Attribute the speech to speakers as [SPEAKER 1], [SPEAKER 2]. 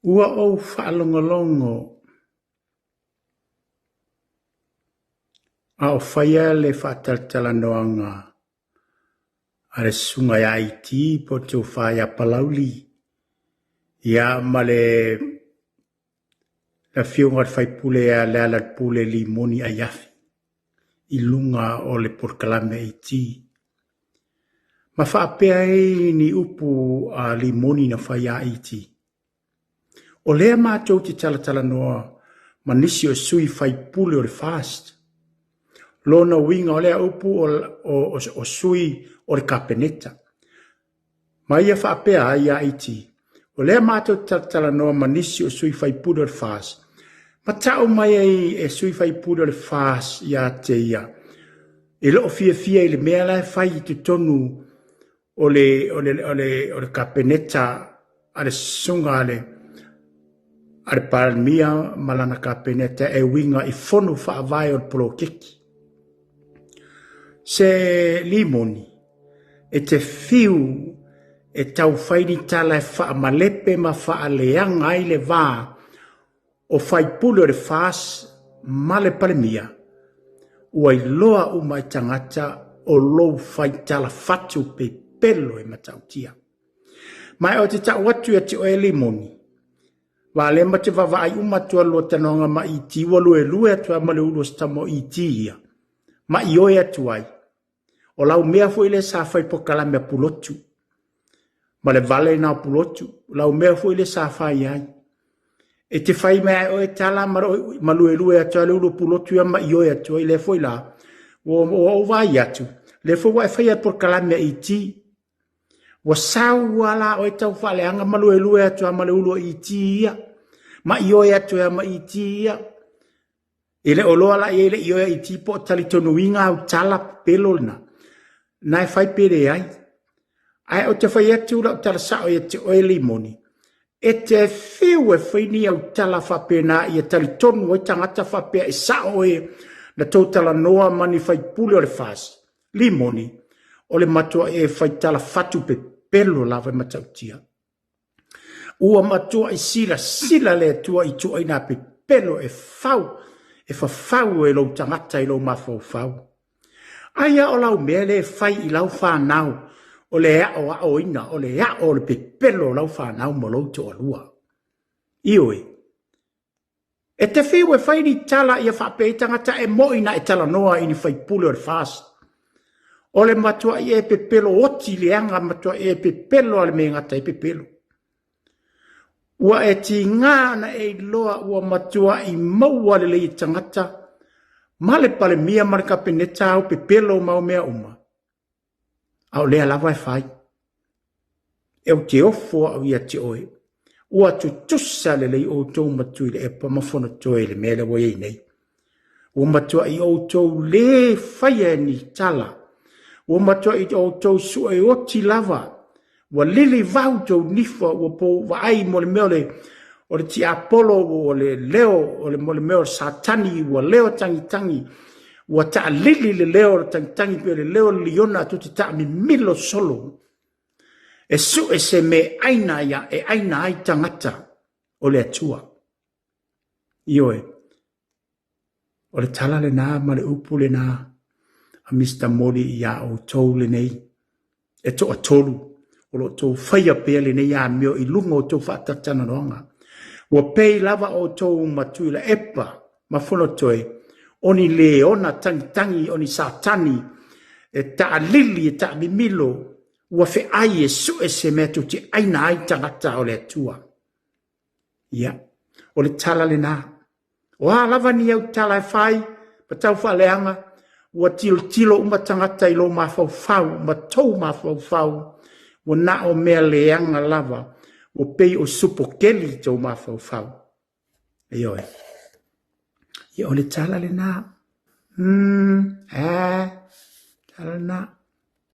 [SPEAKER 1] Ua o whaalongolongo a o whaia le whaataltala noanga a le sunga ya iti po te whaia palauli ia ma le la whiunga whaipule a le ala pule li moni a yafi I lunga o le porkalame iti. Ma whaapea ni upu a li moni na whaia iti. O lea mātou te talatala noa ma nisi o sui whaipule o le fast. Lona winga o lea upu o sui o le kapeneta. Ma ia whaapea ia iti. O lea mātou talatala noa ma nisi o sui whaipule o le fast. Ma tau mai e sui whaipule o le fast ia te ia. E loo fia I le mea lai whai te tonu o le kapeneta a le sunga ale palmia malana kapeneta e winga I fono whaavai o le polokeki. Se limoni e te fiu e tau whaini tala e whaamalepe ma whaaleanga ai le vā o whaipule o le fast ma le palmia. Ua iloa umai tangata o lou whaitala fatu pe pelo e matautia. Mai o te tau atu e te oe limoni. Wa le ma te wawa ai umatua lua tanonga ma iti wa lue atua ma le ulo stamo iti ia. Ma I oe atu ai. O lau mea fu ile sa fai po kalame pulotu. Ma le vale na pulotu. Lau mea fu ile sa fai ai. E te whai mea oe tala ma lue atua le ulo pulotu ia ma I oe atua I le foi la. O vai atu. Le foi wa whai por kalame iti. Wa sau wala o tau whale anga ma lue atua ma le ulo iti ia. Ma I oe atua ma iti ia. Ele oloa la ele I oe iti po tali tonu inga au tala pelolna. Nai whai pere ai. Ai o te whai atu la o tala sao I te oe limoni. E te whiu e whaini au tala whapena I a tali tonu o tangata whapea e sao e na tautala noa mani whai pule o le fast. Limoni o le matua e whai tala fatu pe pelo lawa matautia. Ua matua I sila le tua I tua ina pe pelo e fau. E whawhau e lau tangata I lau mawhau. Aia o lau mea le whai I lau whanau. O le ao ina, o le ao le pepelo lau whanau mo lau to alua. Ioi. E te whiu e whaini tala I a whapei tangata e moina e tala noa I ni whaipule o le fast. O le matua I e pepelo oti leanga matua I e pepelo ale me ngata I pepelo. Ua e ti ngana e loa ua matua I maua le lei tangata. Male pale mia marika peneta au pepelo mau mea uma. Au lea lava e whai. E o te ofo au ia te oe. Ua tu tusa le lei o tau matu I le epa mawhono toe le mele wo ei nei. Ua matua I o tau le whaia ni tala. Ua matua I o tau sua e oti lava. Ua lili vau tau nifa ua po wa ai mo le meole. O le ti Apollo o le leo o le mo le meole satani ua leo tangi. Ua taa lili le leo tangi pe le leo liona tu te taa mi milo solo. E su e se me aina ia e aina ai tangata o le atua. Ioe. O le tala le nā ma le upu le nā. A Mr. Mori ia o tau le nei. E to a tolu. O lo tau whaia pea le nei a meo I lunga o tau whaatatana noanga. Ua pei lava o tau matui la epa ma whono toe. Oni le ona tangi oni satani e ta lili e ta mimilo ua fe ai e su e se mea tu te aina ai tangata o le atua. Ia, o le tala le nā. O a lava ni au tala e whai, pa tau whaleanga, ua tilo uma tangata I lo mawhau, ma tau mawhau, ua na o mea leanga lava, ua pei o supo keli tau mawhau. Ioe. Ia o le tala le nā. Tala na.